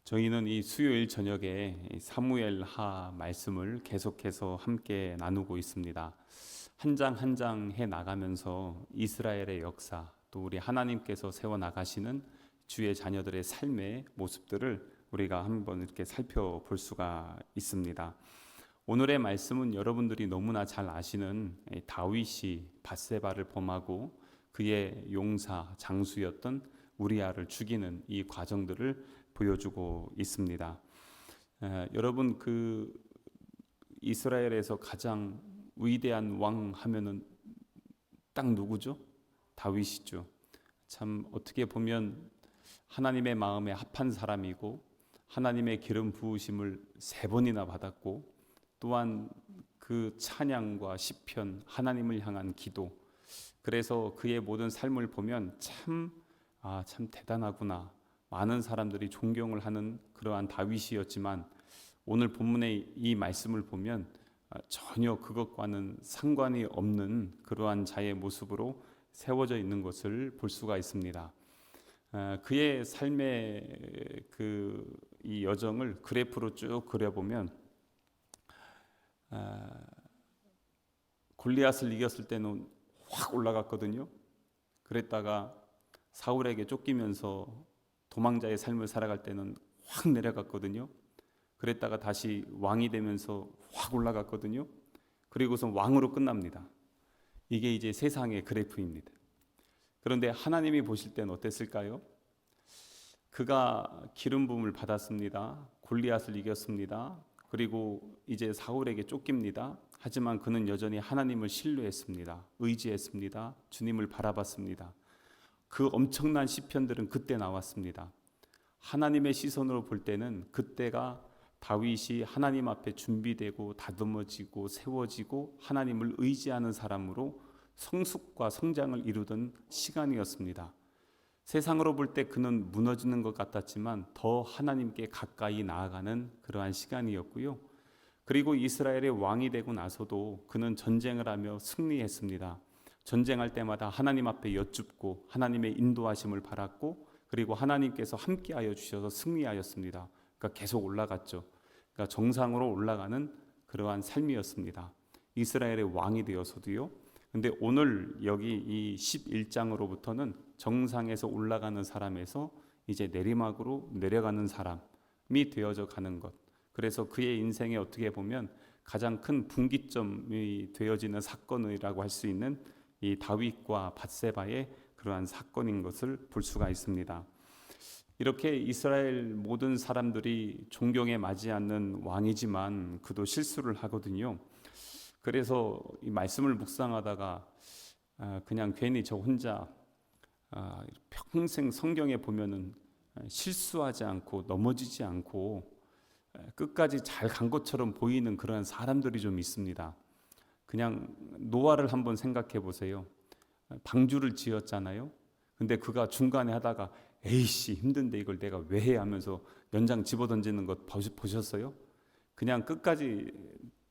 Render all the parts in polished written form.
저희는 이 수요일 저녁에 사무엘하 말씀을 계속해서 함께 나누고 있습니다. 한 장 한 장 해 나가면서 이스라엘의 역사, 또 우리 하나님께서 세워 나가시는 주의 자녀들의 삶의 모습들을 우리가 한번 이렇게 살펴볼 수가 있습니다. 오늘의 말씀은 여러분들이 너무나 잘 아시는 다윗이 밧세바를 범하고 그의 용사 장수였던 우리아를 죽이는 이 과정들을 보여주고 있습니다. 여러분, 그 이스라엘에서 가장 위대한 왕 하면은 딱 누구죠? 다윗이죠. 참 어떻게 보면 하나님의 마음에 합한 사람이고 하나님의 기름 부으심을 3번이나 받았고, 또한 그 찬양과 시편, 하나님을 향한 기도, 그래서 그의 모든 삶을 보면 참 대단하구나, 많은 사람들이 존경을 하는 그러한 다윗이었지만, 오늘 본문의 이 말씀을 보면 전혀 그것과는 상관이 없는 그러한 자의 모습으로 세워져 있는 것을 볼 수가 있습니다. 그의 삶의 이 여정을 그래프로 쭉 그려보면, 골리앗을 이겼을 때는 확 올라갔거든요. 그랬다가 사울에게 쫓기면서 도망자의 삶을 살아갈 때는 확 내려갔거든요. 그랬다가 다시 왕이 되면서 확 올라갔거든요. 그리고선 왕으로 끝납니다. 이게 이제 세상의 그래프입니다. 그런데 하나님이 보실 때는 어땠을까요? 그가 기름 부음을 받았습니다. 골리앗을 이겼습니다. 그리고 이제 사울에게 쫓깁니다. 하지만 그는 여전히 하나님을 신뢰했습니다. 의지했습니다. 주님을 바라봤습니다. 그 엄청난 시편들은 그때 나왔습니다. 하나님의 시선으로 볼 때는 그때가 다윗이 하나님 앞에 준비되고 다듬어지고 세워지고 하나님을 의지하는 사람으로 성숙과 성장을 이루던 시간이었습니다. 세상으로 볼 때 그는 무너지는 것 같았지만 더 하나님께 가까이 나아가는 그러한 시간이었고요. 그리고 이스라엘의 왕이 되고 나서도 그는 전쟁을 하며 승리했습니다. 전쟁할 때마다 하나님 앞에 여쭙고 하나님의 인도하심을 받았고, 그리고 하나님께서 함께하여 주셔서 승리하였습니다. 그러니까 계속 올라갔죠. 그러니까 정상으로 올라가는 그러한 삶이었습니다. 이스라엘의 왕이 되어서도요. 근데 오늘 여기 이 11장으로부터는 정상에서 올라가는 사람에서 이제 내리막으로 내려가는 사람이 되어져 가는 것. 그래서 그의 인생에 어떻게 보면 가장 큰 분기점이 되어지는 사건이라고 할 수 있는 이 다윗과 밧세바의 그러한 사건인 것을 볼 수가 있습니다. 이렇게 이스라엘 모든 사람들이 존경에 맞지 않는 왕이지만 그도 실수를 하거든요. 그래서 이 말씀을 묵상하다가 그냥 괜히 저 혼자 평생 성경에 보면은 실수하지 않고 넘어지지 않고 끝까지 잘 간 것처럼 보이는 그런 사람들이 좀 있습니다. 그냥 노아를 한번 생각해 보세요. 방주를 지었잖아요. 근데 그가 중간에 하다가 에이씨 힘든데 이걸 내가 왜 해 하면서 연장 집어던지는 것 보셨어요? 그냥 끝까지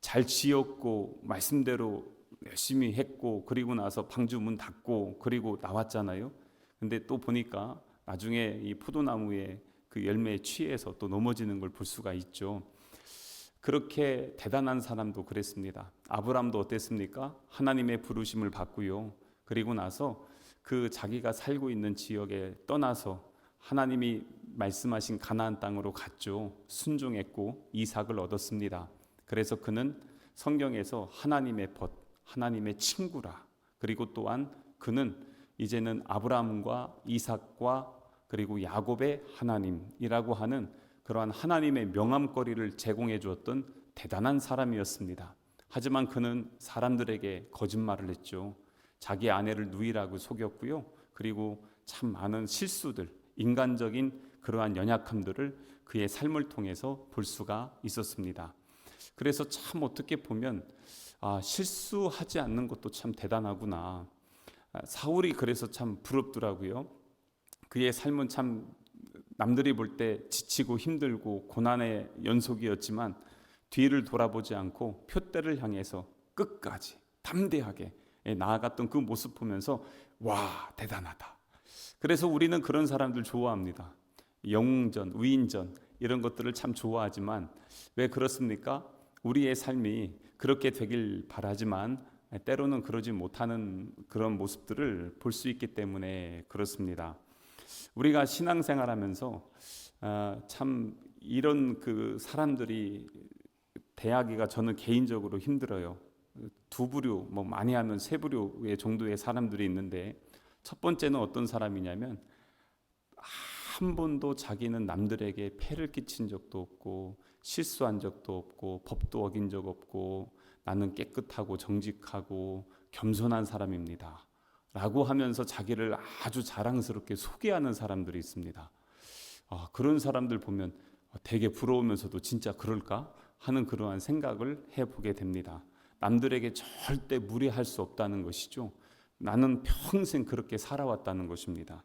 잘 지었고 말씀대로 열심히 했고, 그리고 나서 방주 문 닫고 그리고 나왔잖아요. 근데 또 보니까 나중에 이 포도나무의 그 열매에 취해서 또 넘어지는 걸 볼 수가 있죠. 그렇게 대단한 사람도 그랬습니다. 아브람도 어땠습니까? 하나님의 부르심을 받고요. 그리고 나서 그 자기가 살고 있는 지역에 떠나서 하나님이 말씀하신 가나안 땅으로 갔죠. 순종했고 이삭을 얻었습니다. 그래서 그는 성경에서 하나님의 벗, 하나님의 친구라. 그리고 또한 그는 이제는 아브라함과 이삭과 그리고 야곱의 하나님이라고 하는 그러한 하나님의 명함거리를 제공해 주었던 대단한 사람이었습니다. 하지만 그는 사람들에게 거짓말을 했죠. 자기 아내를 누이라고 속였고요. 그리고 참 많은 실수들, 인간적인 그러한 연약함들을 그의 삶을 통해서 볼 수가 있었습니다. 그래서 참 어떻게 보면 실수하지 않는 것도 참 대단하구나. 사울이 그래서 참 부럽더라고요. 그의 삶은 참 남들이 볼 때 지치고 힘들고 고난의 연속이었지만 뒤를 돌아보지 않고 표대를 향해서 끝까지 담대하게 나아갔던 그 모습 보면서 와, 대단하다. 그래서 우리는 그런 사람들 좋아합니다. 영웅전, 위인전 이런 것들을 참 좋아하지만 왜 그렇습니까? 우리의 삶이 그렇게 되길 바라지만 때로는 그러지 못하는 그런 모습들을 볼 수 있기 때문에 그렇습니다. 우리가 신앙생활하면서 참 이런 그 사람들이 대하기가 저는 개인적으로 힘들어요. 두 부류, 뭐 많이 하면 세 부류의 정도의 사람들이 있는데, 첫 번째는 어떤 사람이냐면 한 번도 자기는 남들에게 폐를 끼친 적도 없고 실수한 적도 없고 법도 어긴 적 없고 나는 깨끗하고 정직하고 겸손한 사람입니다 라고 하면서 자기를 아주 자랑스럽게 소개하는 사람들이 있습니다. 그런 사람들 보면 되게 부러우면서도 진짜 그럴까 하는 그러한 생각을 해보게 됩니다. 남들에게 절대 무례할 수 없다는 것이죠. 나는 평생 그렇게 살아왔다는 것입니다.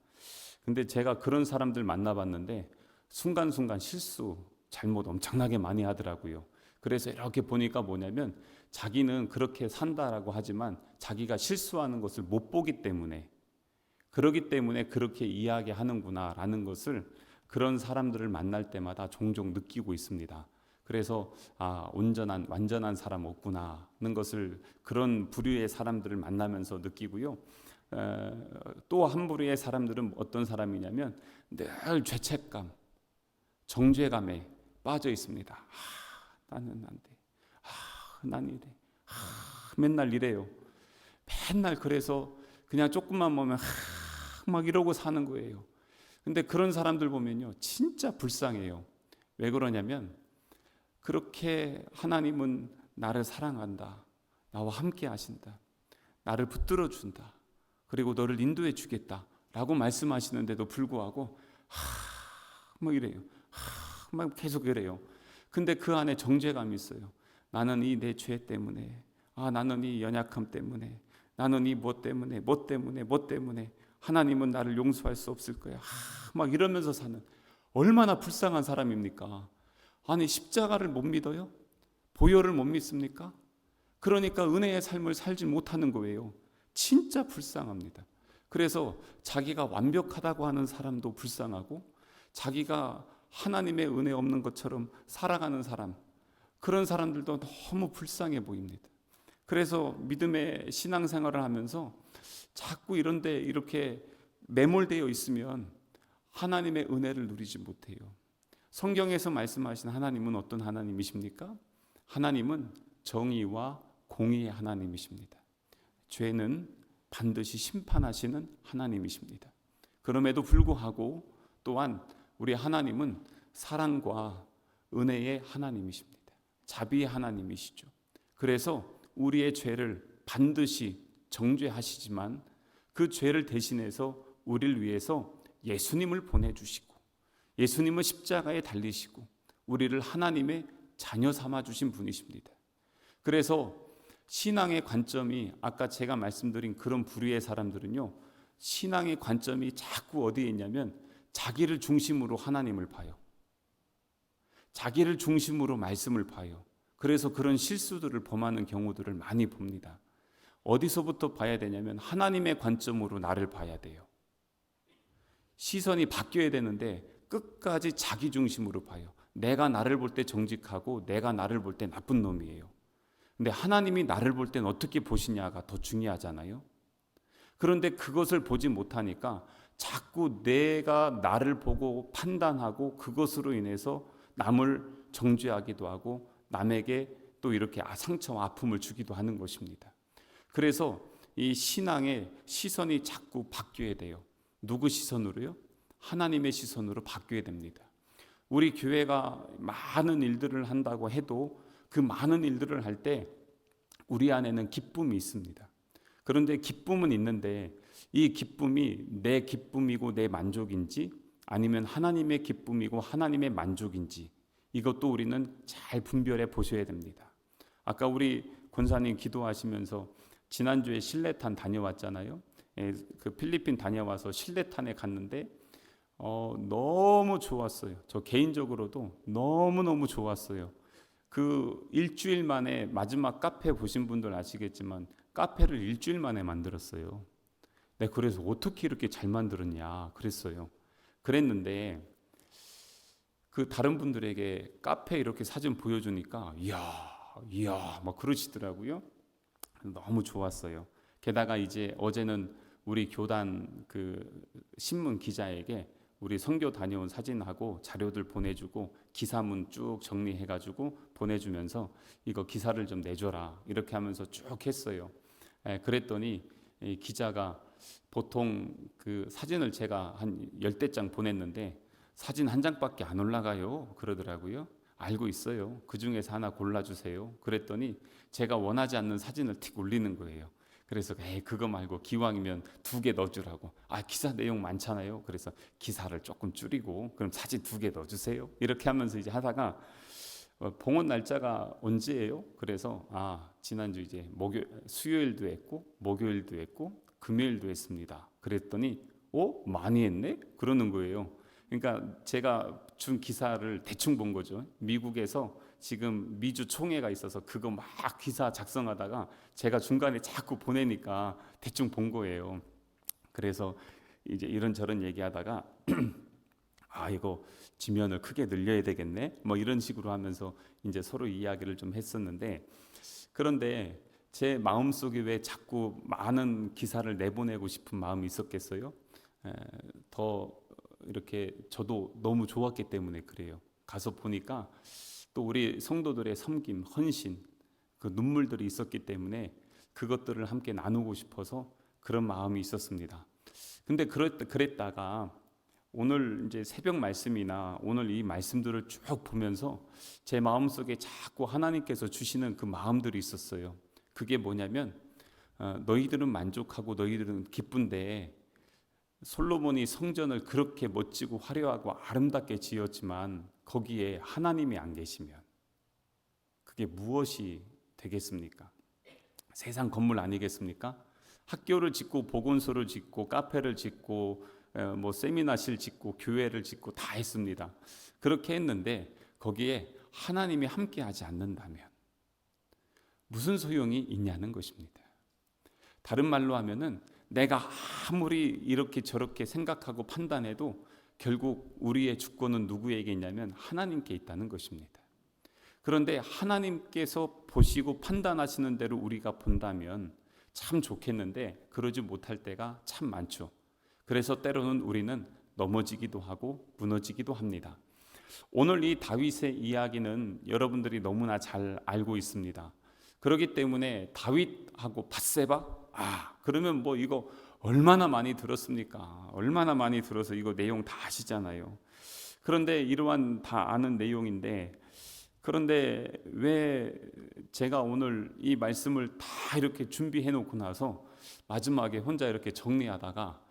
근데 제가 그런 사람들 만나봤는데 순간순간 실수, 잘못 엄청나게 많이 하더라고요. 그래서 이렇게 보니까 뭐냐면 자기는 그렇게 산다라고 하지만 자기가 실수하는 것을 못 보기 때문에, 그러기 때문에 그렇게 이야기하는구나라는 것을 그런 사람들을 만날 때마다 종종 느끼고 있습니다. 그래서 온전한 완전한 사람 없구나는 것을 그런 부류의 사람들을 만나면서 느끼고요. 또 한 부류의 사람들은 어떤 사람이냐면 늘 죄책감, 정죄감에 빠져 있습니다. 나는 안 돼. 난 이래. 맨날 이래요. 맨날 그래서 그냥 조금만 보면 막 이러고 사는 거예요. 근데 그런 사람들 보면요, 진짜 불쌍해요. 왜 그러냐면 그렇게 하나님은 나를 사랑한다, 나와 함께 하신다, 나를 붙들어 준다, 그리고 너를 인도해 주겠다라고 말씀하시는데도 불구하고 막 이래요. 막 계속 이래요. 근데 그 안에 정죄감이 있어요. 나는 이 내 죄 때문에, 나는 이 연약함 때문에, 나는 이 뭐 때문에 하나님은 나를 용서할 수 없을 거야. 막 이러면서 사는, 얼마나 불쌍한 사람입니까? 아니 십자가를 못 믿어요? 보혈을 못 믿습니까? 그러니까 은혜의 삶을 살지 못하는 거예요. 진짜 불쌍합니다. 그래서 자기가 완벽하다고 하는 사람도 불쌍하고 자기가 하나님의 은혜 없는 것처럼 살아가는 사람, 그런 사람들도 너무 불쌍해 보입니다. 그래서 믿음의 신앙생활을 하면서 자꾸 이런데 이렇게 매몰되어 있으면 하나님의 은혜를 누리지 못해요. 성경에서 말씀하신 하나님은 어떤 하나님이십니까? 하나님은 정의와 공의의 하나님이십니다. 죄는 반드시 심판하시는 하나님이십니다. 그럼에도 불구하고 또한 우리 하나님은 사랑과 은혜의 하나님이십니다. 자비의 하나님이시죠. 그래서 우리의 죄를 반드시 정죄하시지만 그 죄를 대신해서 우리를 위해서 예수님을 보내주시고 예수님은 십자가에 달리시고 우리를 하나님의 자녀 삼아주신 분이십니다. 그래서 신앙의 관점이, 아까 제가 말씀드린 그런 부류의 사람들은요, 신앙의 관점이 자꾸 어디에 있냐면 자기를 중심으로 하나님을 봐요. 자기를 중심으로 말씀을 봐요. 그래서 그런 실수들을 범하는 경우들을 많이 봅니다. 어디서부터 봐야 되냐면 하나님의 관점으로 나를 봐야 돼요. 시선이 바뀌어야 되는데 끝까지 자기 중심으로 봐요. 내가 나를 볼 때 정직하고 내가 나를 볼 때 나쁜 놈이에요. 근데 하나님이 나를 볼 땐 어떻게 보시냐가 더 중요하잖아요. 그런데 그것을 보지 못하니까 자꾸 내가 나를 보고 판단하고 그것으로 인해서 남을 정죄하기도 하고 남에게 또 이렇게 상처와 아픔을 주기도 하는 것입니다. 그래서 이 신앙의 시선이 자꾸 바뀌어야 돼요. 누구 시선으로요? 하나님의 시선으로 바뀌어야 됩니다. 우리 교회가 많은 일들을 한다고 해도 그 많은 일들을 할 때 우리 안에는 기쁨이 있습니다. 그런데 기쁨은 있는데 이 기쁨이 내 기쁨이고 내 만족인지 아니면 하나님의 기쁨이고 하나님의 만족인지, 이것도 우리는 잘 분별해 보셔야 됩니다. 아까 우리 권사님 기도하시면서 지난주에 실내탄 다녀왔잖아요. 그 필리핀 다녀와서 실내탄에 갔는데 너무 좋았어요. 저 개인적으로도 너무너무 좋았어요. 그 일주일 만에, 마지막 카페 보신 분들 아시겠지만 카페를 일주일 만에 만들었어요. 네, 그래서 어떻게 이렇게 잘 만들었냐 그랬어요. 그랬는데 그 다른 분들에게 카페 이렇게 사진 보여주니까 이야 막 그러시더라고요. 너무 좋았어요. 게다가 이제 어제는 우리 교단 그 신문 기자에게 우리 선교 다녀온 사진하고 자료들 보내주고 기사문 쭉 정리해가지고 보내주면서 이거 기사를 좀 내줘라 이렇게 하면서 쭉 했어요. 그랬더니 이 기자가 보통 그 사진을 제가 한 10대 장 보냈는데 사진 한 장밖에 안 올라가요 그러더라고요. 알고 있어요. 그 중에서 하나 골라주세요. 그랬더니 제가 원하지 않는 사진을 틱 올리는 거예요. 그래서 그거 말고 기왕이면 2개 넣어주라고. 기사 내용 많잖아요. 그래서 기사를 조금 줄이고 그럼 사진 2개 넣어주세요. 이렇게 하면서 이제 하다가 봉헌 날짜가 언제예요? 그래서 지난주 이제 수요일도 했고 목요일도 했고 금요일도 했습니다. 그랬더니 많이 했네? 그러는 거예요. 그러니까 제가 준 기사를 대충 본 거죠. 미국에서 지금 미주 총회가 있어서 그거 막 기사 작성하다가 제가 중간에 자꾸 보내니까 대충 본 거예요. 그래서 이제 이런저런 얘기하다가 이거 지면을 크게 늘려야 되겠네 뭐 이런 식으로 하면서 이제 서로 이야기를 좀 했었는데, 그런데 제 마음속에 왜 자꾸 많은 기사를 내보내고 싶은 마음이 있었겠어요? 더 이렇게 저도 너무 좋았기 때문에 그래요. 가서 보니까 또 우리 성도들의 섬김, 헌신, 그 눈물들이 있었기 때문에 그것들을 함께 나누고 싶어서 그런 마음이 있었습니다. 근데 그랬다가 오늘 이제 새벽 말씀이나 오늘 이 말씀들을 쭉 보면서 제 마음속에 자꾸 하나님께서 주시는 그 마음들이 있었어요. 그게 뭐냐면 너희들은 만족하고 너희들은 기쁜데 솔로몬이 성전을 그렇게 멋지고 화려하고 아름답게 지었지만 거기에 하나님이 안 계시면 그게 무엇이 되겠습니까? 세상 건물 아니겠습니까? 학교를 짓고 보건소를 짓고 카페를 짓고 뭐 세미나실 짓고 교회를 짓고 다 했습니다. 그렇게 했는데 거기에 하나님이 함께하지 않는다면 무슨 소용이 있냐는 것입니다. 다른 말로 하면은 내가 아무리 이렇게 저렇게 생각하고 판단해도 결국 우리의 주권은 누구에게 있냐면 하나님께 있다는 것입니다. 그런데 하나님께서 보시고 판단하시는 대로 우리가 본다면 참 좋겠는데 그러지 못할 때가 참 많죠. 그래서 때로는 우리는 넘어지기도 하고 무너지기도 합니다. 오늘 이 다윗의 이야기는 여러분들이 너무나 잘 알고 있습니다. 그렇기 때문에 다윗하고 밧세바? 그러면 뭐 이거 얼마나 많이 들었습니까? 얼마나 많이 들어서 이거 내용 다 아시잖아요. 그런데 이러한 다 아는 내용인데, 그런데 왜 제가 오늘 이 말씀을 다 이렇게 준비해 놓고 나서 마지막에 혼자 이렇게 정리하다가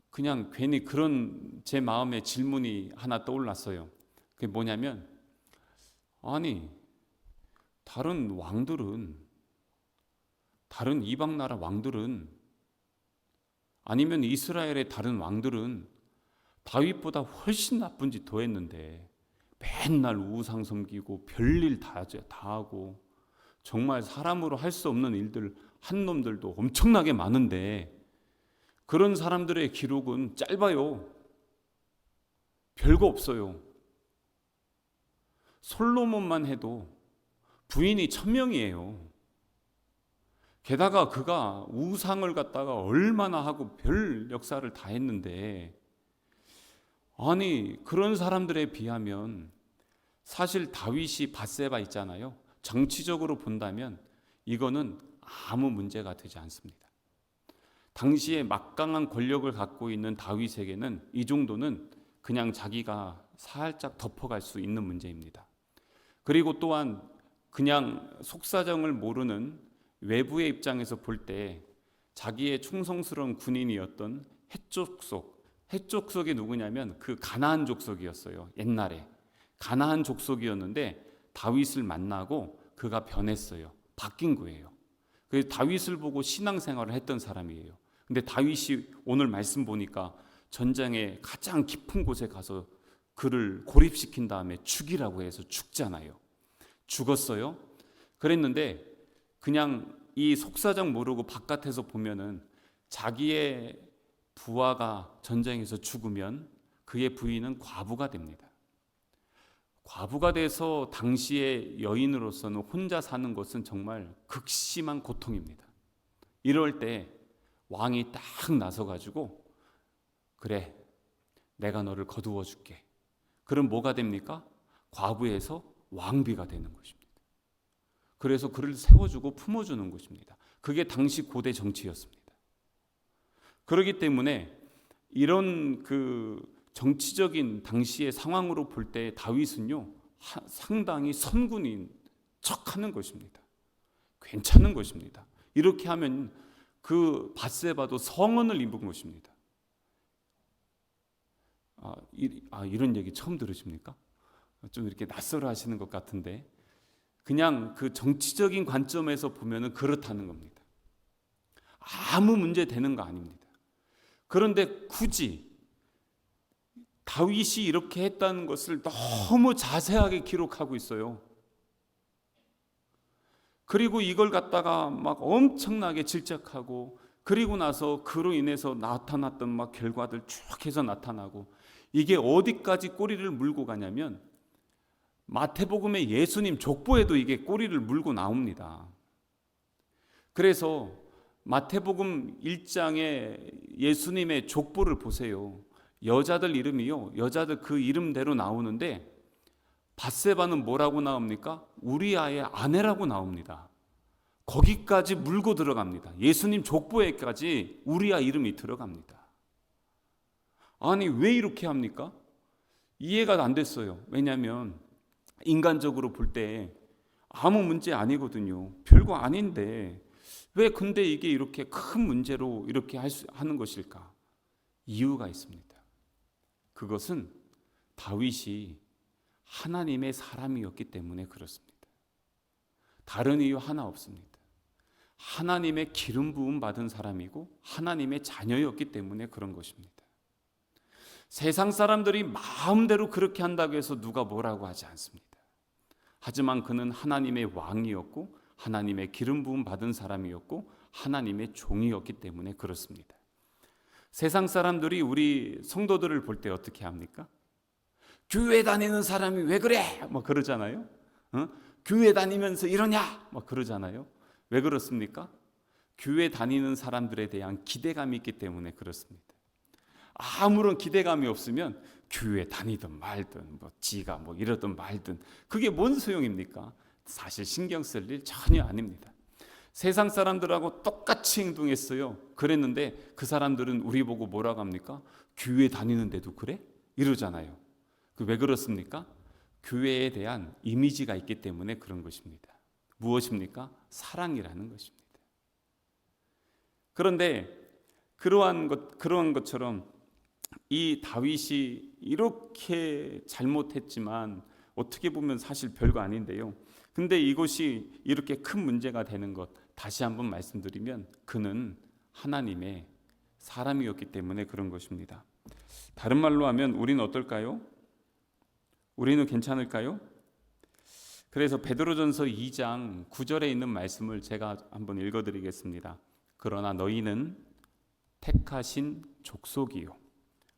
그냥 괜히 그런 제 마음에 질문이 하나 떠올랐어요. 그게 뭐냐면, 다른 왕들은, 다른 이방 나라 왕들은, 아니면 이스라엘의 다른 왕들은 다윗보다 훨씬 나쁜 짓 더 했는데 맨날 우상 섬기고 별일 다 하고 정말 사람으로 할 수 없는 일들 한 놈들도 엄청나게 많은데 그런 사람들의 기록은 짧아요. 별거 없어요. 솔로몬만 해도 부인이 1000명이에요. 게다가 그가 우상을 갖다가 얼마나 하고 별 역사를 다 했는데, 그런 사람들에 비하면 사실 다윗이 밧세바 있잖아요. 정치적으로 본다면 이거는 아무 문제가 되지 않습니다. 당시에 막강한 권력을 갖고 있는 다윗에게는 이 정도는 그냥 자기가 살짝 덮어갈 수 있는 문제입니다. 그리고 또한 그냥 속사정을 모르는 외부의 입장에서 볼 때 자기의 충성스러운 군인이었던 헷족속이 누구냐면 그 가나안 족속이었어요. 옛날에 가나안 족속이었는데 다윗을 만나고 그가 변했어요. 바뀐 거예요. 그래서 다윗을 보고 신앙생활을 했던 사람이에요. 근데 다윗이 오늘 말씀 보니까 전장의 가장 깊은 곳에 가서 그를 고립시킨 다음에 죽이라고 해서 죽잖아요. 죽었어요. 그랬는데 그냥 이 속사정 모르고 바깥에서 보면은 자기의 부하가 전쟁에서 죽으면 그의 부인은 과부가 됩니다. 과부가 돼서 당시의 여인으로서는 혼자 사는 것은 정말 극심한 고통입니다. 이럴 때 왕이 딱 나서가지고 그래, 내가 너를 거두어 줄게. 그럼 뭐가 됩니까? 과부에서 왕비가 되는 것입니다. 그래서 그를 세워주고 품어주는 것입니다. 그게 당시 고대 정치였습니다. 그렇기 때문에 이런 정치적인 당시의 상황으로 볼 때 다윗은요, 상당히 선군인 척하는 것입니다. 괜찮은 것입니다. 이렇게 하면 그 밧세바도 성언을 입은 것입니다. 이런 얘기 처음 들으십니까? 좀 이렇게 낯설어 하시는 것 같은데, 그냥 그 정치적인 관점에서 보면은 그렇다는 겁니다. 아무 문제 되는 거 아닙니다. 그런데 굳이 다윗이 이렇게 했다는 것을 너무 자세하게 기록하고 있어요. 그리고 이걸 갖다가 막 엄청나게 질책하고, 그리고 나서 그로 인해서 나타났던 막 결과들 쭉 해서 나타나고, 이게 어디까지 꼬리를 물고 가냐면 마태복음의 예수님 족보에도 이게 꼬리를 물고 나옵니다. 그래서 마태복음 1장에 예수님의 족보를 보세요. 여자들 이름이요, 여자들 그 이름대로 나오는데 밧세바는 뭐라고 나옵니까? 우리아의 아내라고 나옵니다. 거기까지 물고 들어갑니다. 예수님 족보에까지 우리아 이름이 들어갑니다. 아니, 왜 이렇게 합니까? 이해가 안 됐어요. 왜냐하면 인간적으로 볼 때 아무 문제 아니거든요. 별거 아닌데 왜 근데 이게 이렇게 큰 문제로 이렇게 하는 것일까? 이유가 있습니다. 그것은 다윗이 하나님의 사람이었기 때문에 그렇습니다. 다른 이유 하나 없습니다. 하나님의 기름 부음 받은 사람이고 하나님의 자녀였기 때문에 그런 것입니다. 세상 사람들이 마음대로 그렇게 한다고 해서 누가 뭐라고 하지 않습니다. 하지만 그는 하나님의 왕이었고 하나님의 기름 부음 받은 사람이었고 하나님의 종이었기 때문에 그렇습니다. 세상 사람들이 우리 성도들을 볼 때 어떻게 합니까? 교회 다니는 사람이 왜 그래? 막 그러잖아요. 교회 다니면서 이러냐? 막 그러잖아요. 왜 그렇습니까? 교회 다니는 사람들에 대한 기대감이 있기 때문에 그렇습니다. 아무런 기대감이 없으면 교회 다니든 말든 지가 이러든 말든 그게 뭔 소용입니까? 사실 신경 쓸 일 전혀 아닙니다. 세상 사람들하고 똑같이 행동했어요. 그랬는데 그 사람들은 우리 보고 뭐라고 합니까? 교회 다니는데도 그래? 이러잖아요. 왜 그렇습니까? 교회에 대한 이미지가 있기 때문에 그런 것입니다. 무엇입니까? 사랑이라는 것입니다. 그런데 그러한 것처럼 이 다윗이 이렇게 잘못했지만 어떻게 보면 사실 별거 아닌데요. 근데 이것이 이렇게 큰 문제가 되는 것, 다시 한번 말씀드리면 그는 하나님의 사람이었기 때문에 그런 것입니다. 다른 말로 하면 우리는 어떨까요? 우리는 괜찮을까요? 그래서 베드로전서 2장 9절에 있는 말씀을 제가 한번 읽어드리겠습니다. 그러나 너희는 택하신 족속이요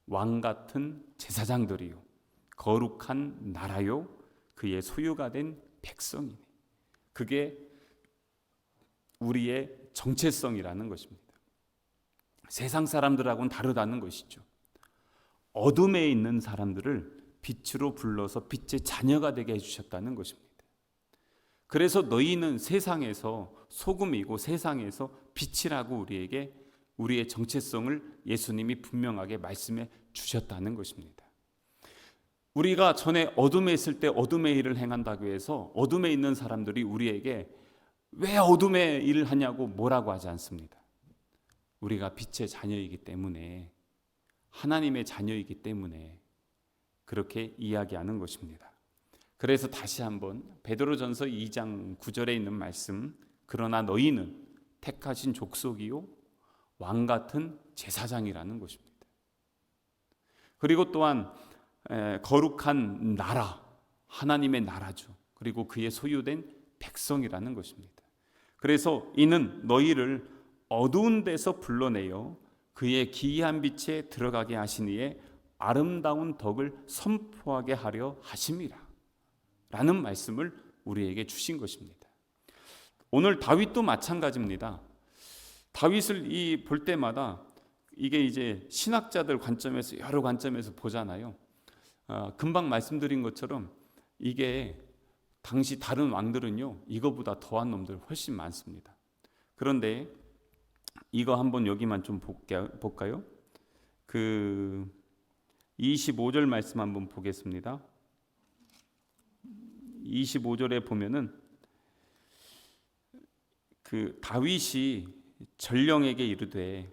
왕같은 제사장들이요 거룩한 나라요 그의 소유가 된 백성이네. 그게 우리의 정체성이라는 것입니다. 세상 사람들하고는 다르다는 것이죠. 어둠에 있는 사람들을 빛으로 불러서 빛의 자녀가 되게 해주셨다는 것입니다. 그래서 너희는 세상에서 소금이고 세상에서 빛이라고 우리에게 우리의 정체성을 예수님이 분명하게 말씀해 주셨다는 것입니다. 우리가 전에 어둠에 있을 때 어둠의 일을 행한다고 해서 어둠에 있는 사람들이 우리에게 왜 어둠의 일을 하냐고 뭐라고 하지 않습니다. 우리가 빛의 자녀이기 때문에, 하나님의 자녀이기 때문에 그렇게 이야기하는 것입니다. 그래서 다시 한번 베드로전서 2장 9절에 있는 말씀, 그러나 너희는 택하신 족속이요 왕같은 제사장이라는 것입니다. 그리고 또한 거룩한 나라, 하나님의 나라죠. 그리고 그의 소유된 백성이라는 것입니다. 그래서 이는 너희를 어두운 데서 불러내어 그의 기이한 빛에 들어가게 하시니에 아름다운 덕을 선포하게 하려 하심이라. 라는 말씀을 우리에게 주신 것입니다. 오늘 다윗도 마찬가지입니다. 다윗을 볼 때마다 이게 이제 신학자들 관점에서 여러 관점에서 보잖아요. 금방 말씀드린 것처럼 이게 당시 다른 왕들은요, 이거보다 더한 놈들 훨씬 많습니다. 그런데 이거 한번 여기만 좀 볼까요? 그 25절 말씀 한번 보겠습니다. 25절에 보면은 그 다윗이 전령에게 이르되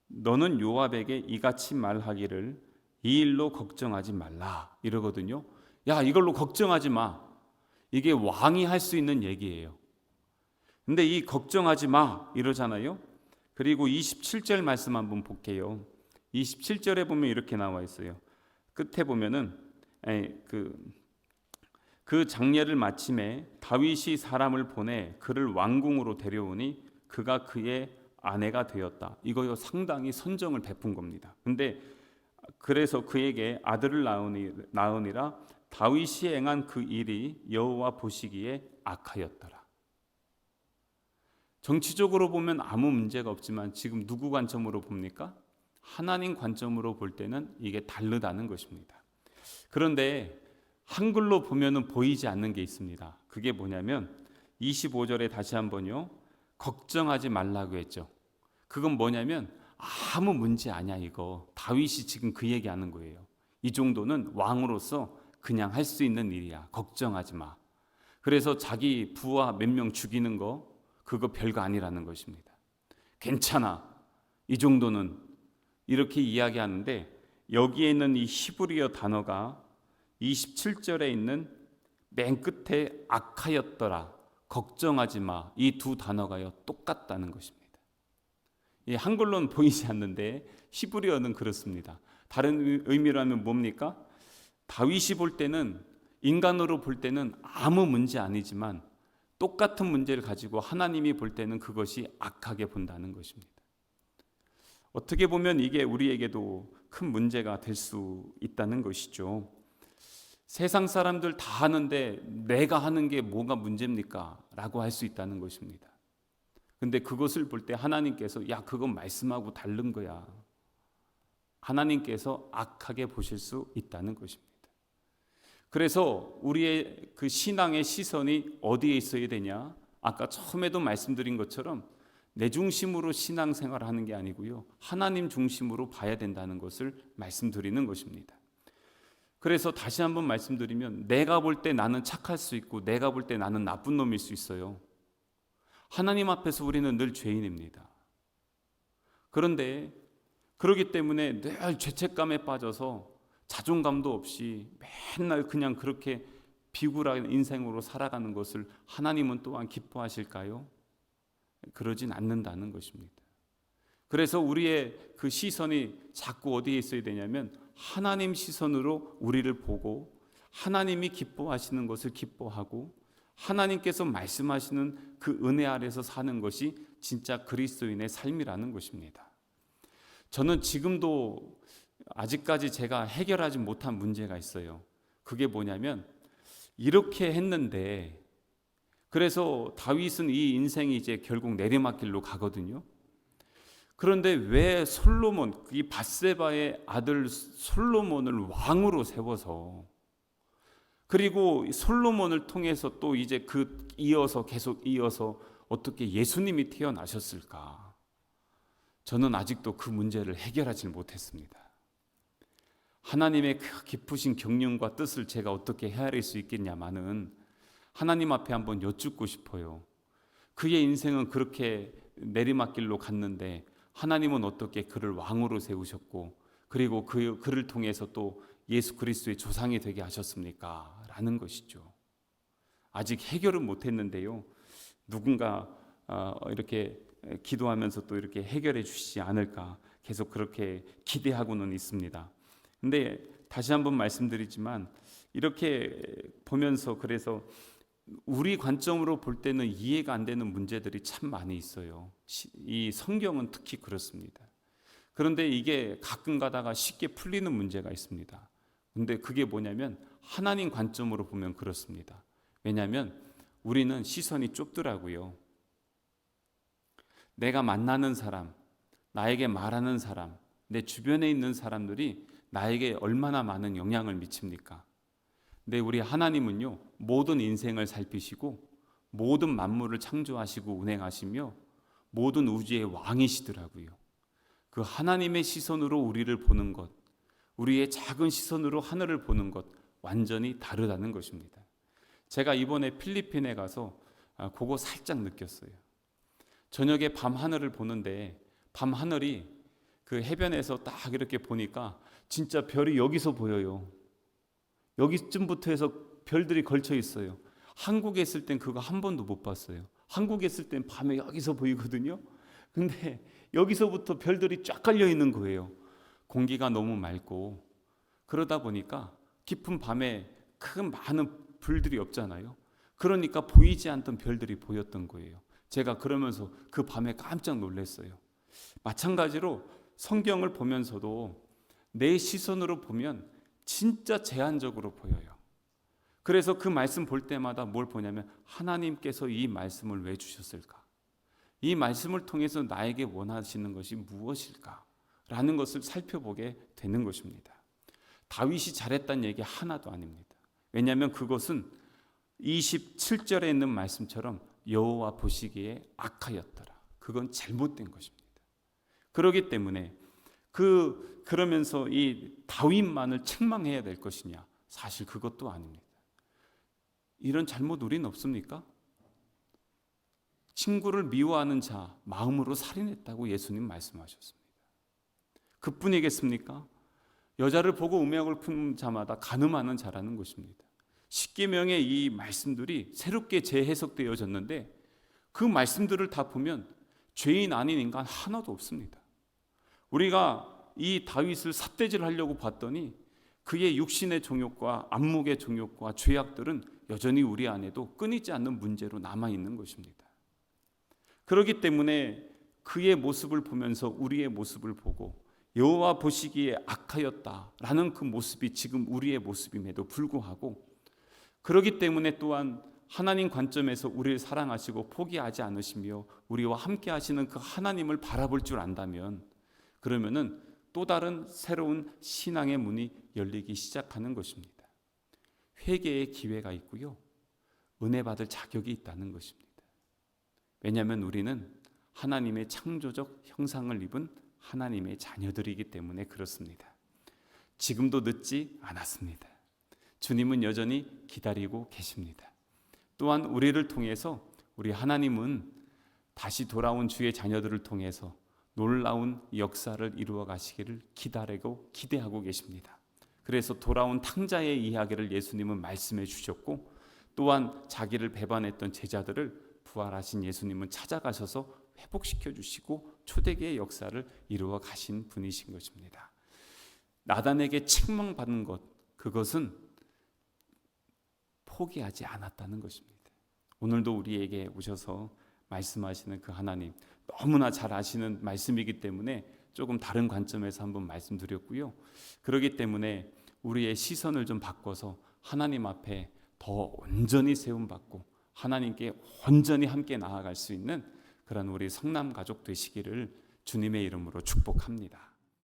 너는 요압에게 이같이 말하기를 이 일로 걱정하지 말라 이러거든요. 야, 이걸로 걱정하지 마. 이게 왕이 할 수 있는 얘기예요. 근데 이 걱정하지 마 이러잖아요. 그리고 27절 말씀 한번 볼게요. 27절에 보면 이렇게 나와 있어요. 끝에 보면은 그 장례를 마침에 다윗이 사람을 보내 그를 왕궁으로 데려오니 그가 그의 아내가 되었다. 이거 상당히 선정을 베푼 겁니다. 근데 그래서 그에게 아들을 낳으니라. 다윗이 행한 그 일이 여호와 보시기에 악하였더라. 정치적으로 보면 아무 문제가 없지만 지금 누구 관점으로 봅니까? 하나님 관점으로 볼 때는 이게 다르다는 것입니다. 그런데 한글로 보면은 보이지 않는 게 있습니다. 그게 뭐냐면 25절에 다시 한번요. 걱정하지 말라고 했죠. 그건 뭐냐면 아무 문제 아니야 이거. 다윗이 지금 그 얘기하는 거예요. 이 정도는 왕으로서 그냥 할 수 있는 일이야. 걱정하지 마. 그래서 자기 부하 몇 명 죽이는 거 그거 별거 아니라는 것입니다. 괜찮아. 이 정도는 이렇게 이야기하는데 여기에 있는 이 히브리어 단어가 27절에 있는 맨 끝에 악하였더라, 걱정하지 마, 이 두 단어가요 똑같다는 것입니다. 한글로는 보이지 않는데 히브리어는 그렇습니다. 다른 의미로 하면 뭡니까? 다윗이 볼 때는, 인간으로 볼 때는 아무 문제 아니지만 똑같은 문제를 가지고 하나님이 볼 때는 그것이 악하게 본다는 것입니다. 어떻게 보면 이게 우리에게도 큰 문제가 될 수 있다는 것이죠. 세상 사람들 다 하는데 내가 하는 게 뭐가 문제입니까? 라고 할 수 있다는 것입니다. 근데 그것을 볼 때 하나님께서 야, 그건 말씀하고 다른 거야. 하나님께서 악하게 보실 수 있다는 것입니다. 그래서 우리의 그 신앙의 시선이 어디에 있어야 되냐? 아까 처음에도 말씀드린 것처럼 내 중심으로 신앙생활을 하는 게 아니고요, 하나님 중심으로 봐야 된다는 것을 말씀드리는 것입니다. 그래서 다시 한번 말씀드리면 내가 볼 때 나는 착할 수 있고 내가 볼 때 나는 나쁜 놈일 수 있어요. 하나님 앞에서 우리는 늘 죄인입니다. 그런데 그렇기 때문에 늘 죄책감에 빠져서 자존감도 없이 맨날 그냥 그렇게 비굴한 인생으로 살아가는 것을 하나님은 또한 기뻐하실까요? 그러진 않는다는 것입니다. 그래서 우리의 그 시선이 자꾸 어디에 있어야 되냐면 하나님 시선으로 우리를 보고 하나님이 기뻐하시는 것을 기뻐하고 하나님께서 말씀하시는 그 은혜 아래서 사는 것이 진짜 그리스도인의 삶이라는 것입니다. 저는 지금도 아직까지 제가 해결하지 못한 문제가 있어요. 그게 뭐냐면 이렇게 했는데, 그래서 다윗은 이 인생이 이제 결국 내리막길로 가거든요. 그런데 왜 솔로몬, 이 밧세바의 아들 솔로몬을 왕으로 세워서, 그리고 솔로몬을 통해서 또 이제 계속 이어서 어떻게 예수님이 태어나셨을까? 저는 아직도 그 문제를 해결하지 못했습니다. 하나님의 그 깊으신 경륜과 뜻을 제가 어떻게 헤아릴 수 있겠냐마는 하나님 앞에 한번 여쭙고 싶어요. 그의 인생은 그렇게 내리막길로 갔는데 하나님은 어떻게 그를 왕으로 세우셨고 그리고 그를 통해서 또 예수 그리스도의 조상이 되게 하셨습니까? 라는 것이죠. 아직 해결은 못했는데요, 누군가 이렇게 기도하면서 또 이렇게 해결해 주시지 않을까 계속 그렇게 기대하고는 있습니다. 근데 다시 한번 말씀드리지만 이렇게 보면서 그래서 우리 관점으로 볼 때는 이해가 안 되는 문제들이 참 많이 있어요. 이 성경은 특히 그렇습니다. 그런데 이게 가끔 가다가 쉽게 풀리는 문제가 있습니다. 근데 그게 뭐냐면 하나님 관점으로 보면 그렇습니다. 왜냐하면 우리는 시선이 좁더라고요. 내가 만나는 사람, 나에게 말하는 사람, 내 주변에 있는 사람들이 나에게 얼마나 많은 영향을 미칩니까? 근데 우리 하나님은요, 모든 인생을 살피시고 모든 만물을 창조하시고 운행하시며 모든 우주의 왕이시더라고요. 그 하나님의 시선으로 우리를 보는 것, 우리의 작은 시선으로 하늘을 보는 것 완전히 다르다는 것입니다. 제가 이번에 필리핀에 가서 그거 살짝 느꼈어요. 저녁에 밤 하늘을 보는데 밤 하늘이 그 해변에서 딱 이렇게 보니까 진짜 별이 여기서 보여요. 여기쯤부터 해서 별들이 걸쳐 있어요. 한국에 있을 땐 그거 한 번도 못 봤어요. 한국에 있을 땐 밤에 여기서 보이거든요. 근데 여기서부터 별들이 쫙 깔려 있는 거예요. 공기가 너무 맑고 그러다 보니까 깊은 밤에 큰 많은 불들이 없잖아요. 그러니까 보이지 않던 별들이 보였던 거예요. 제가 그러면서 그 밤에 깜짝 놀랐어요. 마찬가지로 성경을 보면서도 내 시선으로 보면 진짜 제한적으로 보여요. 그래서 그 말씀 볼 때마다 뭘 보냐면 하나님께서 이 말씀을 왜 주셨을까? 이 말씀을 통해서 나에게 원하시는 것이 무엇일까? 라는 것을 살펴보게 되는 것입니다. 다윗이 잘했다는 얘기 하나도 아닙니다. 왜냐하면 그것은 27절에 있는 말씀처럼 여호와 보시기에 악하였더라. 그건 잘못된 것입니다. 그렇기 때문에 그러면서 이 다윗만을 책망해야 될 것이냐? 사실 그것도 아닙니다. 이런 잘못 우리는 없습니까? 친구를 미워하는 자 마음으로 살인했다고 예수님 말씀하셨습니다. 그뿐이겠습니까? 여자를 보고 음욕을 품 자마다 간음하는 자라는 것입니다. 십계명의 이 말씀들이 새롭게 재해석되어졌는데 그 말씀들을 다 보면 죄인 아닌 인간 하나도 없습니다. 우리가 이 다윗을 삿대질하려고 봤더니 그의 육신의 정욕과 안목의 정욕과 죄악들은 여전히 우리 안에도 끊이지 않는 문제로 남아있는 것입니다. 그렇기 때문에 그의 모습을 보면서 우리의 모습을 보고 여호와 보시기에 악하였다라는 그 모습이 지금 우리의 모습임에도 불구하고 그렇기 때문에 또한 하나님 관점에서 우리를 사랑하시고 포기하지 않으시며 우리와 함께 하시는 그 하나님을 바라볼 줄 안다면 그러면은 또 다른 새로운 신앙의 문이 열리기 시작하는 것입니다. 회개의 기회가 있고요. 은혜 받을 자격이 있다는 것입니다. 왜냐하면 우리는 하나님의 창조적 형상을 입은 하나님의 자녀들이기 때문에 그렇습니다. 지금도 늦지 않았습니다. 주님은 여전히 기다리고 계십니다. 또한 우리를 통해서 우리 하나님은 다시 돌아온 주의 자녀들을 통해서 놀라운 역사를 이루어 가시기를 기다리고 기대하고 계십니다. 그래서 돌아온 탕자의 이야기를 예수님은 말씀해 주셨고 또한 자기를 배반했던 제자들을 부활하신 예수님은 찾아가셔서 회복시켜 주시고 초대교회의 역사를 이루어 가신 분이신 것입니다. 나단에게 책망받은 것, 그것은 포기하지 않았다는 것입니다. 오늘도 우리에게 오셔서 말씀하시는 그 하나님, 너무나 잘 아시는 말씀이기 때문에 조금 다른 관점에서 한번 말씀드렸고요. 그렇기 때문에 우리의 시선을 좀 바꿔서 하나님 앞에 더 온전히 세움받고 하나님께 온전히 함께 나아갈 수 있는 그런 우리 성남 가족 되시기를 주님의 이름으로 축복합니다.